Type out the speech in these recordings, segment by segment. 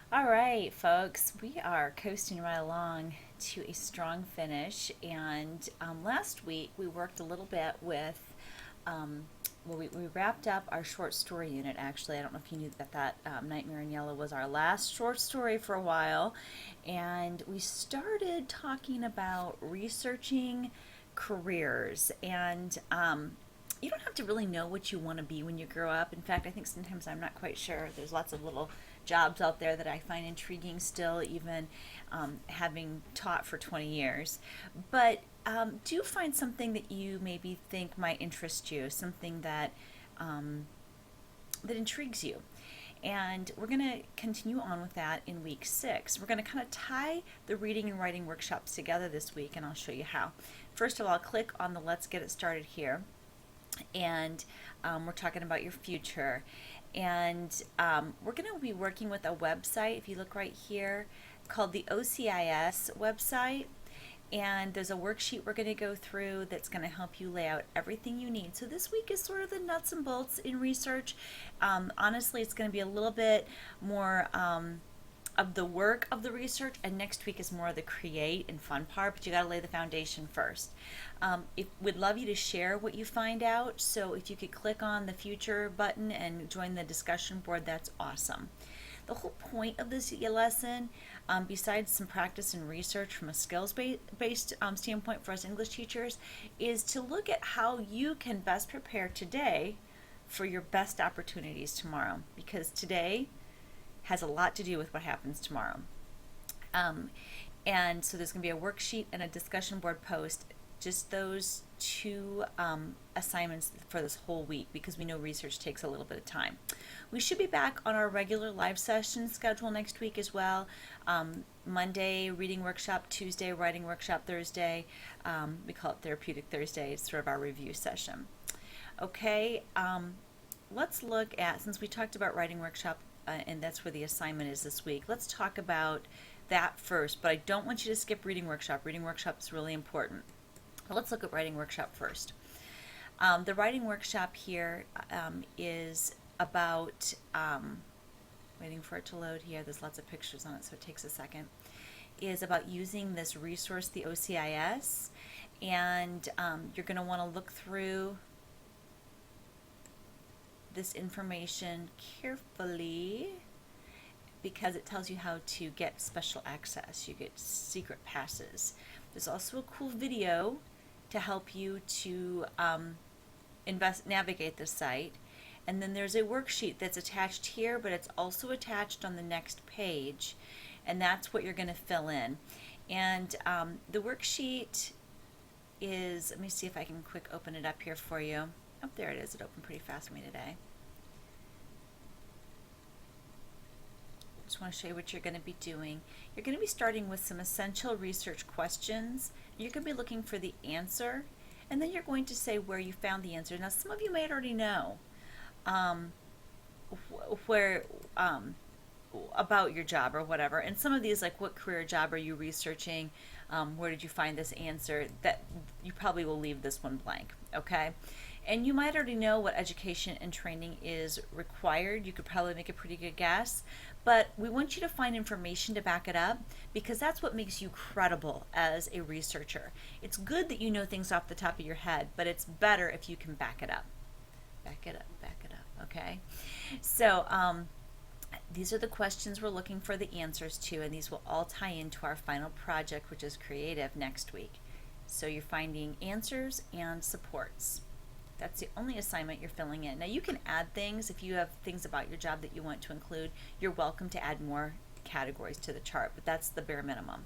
All right, folks, we are coasting right along to a strong finish. And last week we worked a little bit with, um, we wrapped up our short story unit. Actually, I don't know if you knew that Nightmare in Yellow was our last short story for a while. And we started talking about researching careers. And you don't have to really know what you want to be when you grow up. In fact, I think sometimes I'm not quite sure. There's lots of little jobs out there that I find intriguing still, even having taught for 20 years. But do find something that you maybe think might interest you, something um, that intrigues you. And we're going to continue on with that in week 6. We're going to kind of tie the reading and writing workshops together this week, and I'll show you how. First of all, click on the Let's Get It Started here, and we're talking about your future. And we're going to be working with a website, if you look right here, called the OCIS website. And there's a worksheet we're going to go through that's going to help you lay out everything you need. So this week is sort of the nuts and bolts in research. Honestly, it's going to be a little bit more of the work of the research, and next week is more of the create and fun part, but you got to lay the foundation first. We'd love you to share what you find out, so if you could click on the future button and join the discussion board, that's awesome. The whole point of this lesson, besides some practice and research from a skills-based standpoint for us English teachers, is to look at how you can best prepare today for your best opportunities tomorrow, because today has a lot to do with what happens tomorrow. Um, and so there's going to be a worksheet and a discussion board post, just those two assignments for this whole week, because we know research takes a little bit of time. We should be back on our regular live session schedule next week as well. Monday, reading workshop; Tuesday, writing workshop; Thursday, we call it Therapeutic Thursday. It's sort of our review session. Okay, let's look at, since we talked about writing workshop, and that's where the assignment is this week, let's talk about that first. But I don't want you to skip reading workshop. Reading workshop is really important. Let's look at writing workshop first. The writing workshop here is about, waiting for it to load here, there's lots of pictures on it, so it takes a second, is about using this resource, the OCIS, and you're going to want to look through this information carefully, because it tells you how to get special access. You get secret passes. There's also a cool video to help you to navigate the site. And then there's a worksheet that's attached here, but it's also attached on the next page. And that's what you're going to fill in. And the worksheet is, let me see if I can quick open it up here for you. Oh, there it is. It opened pretty fast for me today. Just want to show you what you're going to be doing. You're going to be starting with some essential research questions. You're going to be looking for the answer, and then you're going to say where you found the answer. Now, some of you may already know where about your job or whatever, and some of these, like, what career job are you researching, where did you find this answer, that you probably will leave this one blank. Okay, and you might already know what education and training is required. You could probably make a pretty good guess, but we want you to find information to back it up, because that's what makes you credible as a researcher. It's good that you know things off the top of your head, but it's better if you can back it up. Back it up, back it up, okay? So these are the questions we're looking for the answers to, and these will all tie into our final project, which is creative, next week. So you're finding answers and supports. That's the only assignment you're filling in. Now, you can add things. If you have things about your job that you want to include, you're welcome to add more categories to the chart, but that's the bare minimum.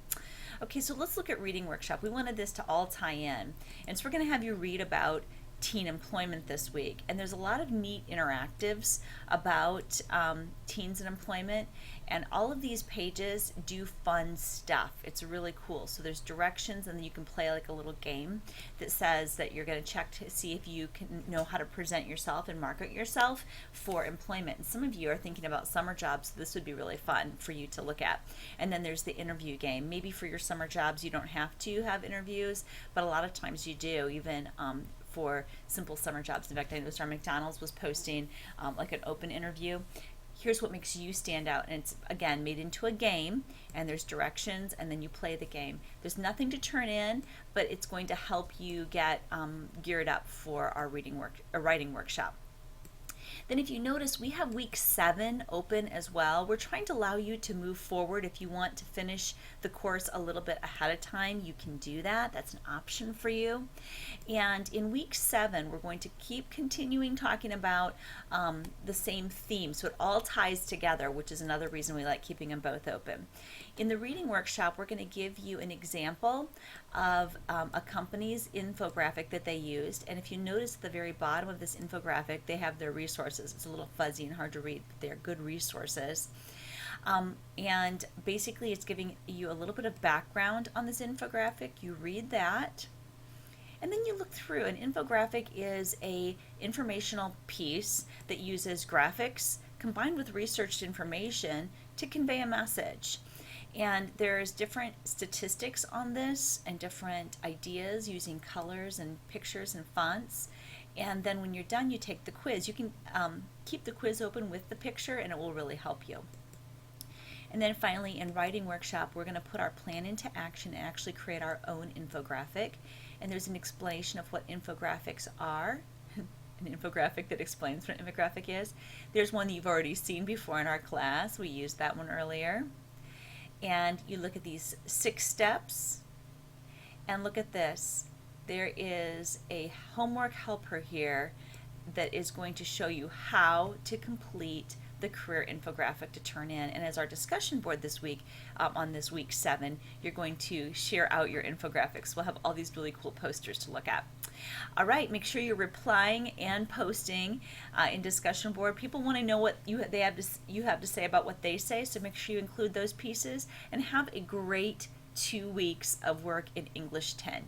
Okay, so let's look at reading workshop. We wanted this to all tie in. And so we're going to have you read about teen employment this week, and there's a lot of neat interactives about teens and employment, and all of these pages do fun stuff. It's really cool. So there's directions, and then you can play like a little game that says that you're going to check to see if you can know how to present yourself and market yourself for employment. And some of you are thinking about summer jobs, so this would be really fun for you to look at. And then there's the interview game. Maybe for your summer jobs you don't have to have interviews, but a lot of times you do, even for simple summer jobs. In fact, I know Star McDonald's was posting like an open interview. here's what makes you stand out. And it's, again, made into a game, and there's directions, and then you play the game. There's nothing to turn in, but it's going to help you get geared up for our writing workshop. Then if you notice, we have week 7 open as well. We're trying to allow you to move forward. If you want to finish the course a little bit ahead of time, you can do that. That's an option for you. And in week 7, we're going to keep continuing talking about the same theme. So it all ties together, which is another reason we like keeping them both open. In the reading workshop, we're going to give you an example of a company's infographic that they used. And if you notice at the very bottom of this infographic, they have their resources. It's a little fuzzy and hard to read, but they're good resources. And basically, it's giving you a little bit of background on this infographic. You read that, and then you look through. An infographic is a informational piece that uses graphics combined with researched information to convey a message. And there's different statistics on this and different ideas using colors and pictures and fonts. And then when you're done, you take the quiz. You can keep the quiz open with the picture, and it will really help you. And then finally, in writing workshop, we're going to put our plan into action and actually create our own infographic. And there's an explanation of what infographics are. An infographic that explains what an infographic is. There's one that you've already seen before in our class. We used that one earlier. And you look at these 6 steps, and look at this. There is a homework helper here that is going to show you how to complete the career infographic to turn in. And as our discussion board this week, on this week 7, you're going to share out your infographics. We'll have all these really cool posters to look at. All right, make sure you're replying and posting in discussion board. People want to know what you have to say about what they say, so make sure you include those pieces, and have a great 2 weeks of work in English 10.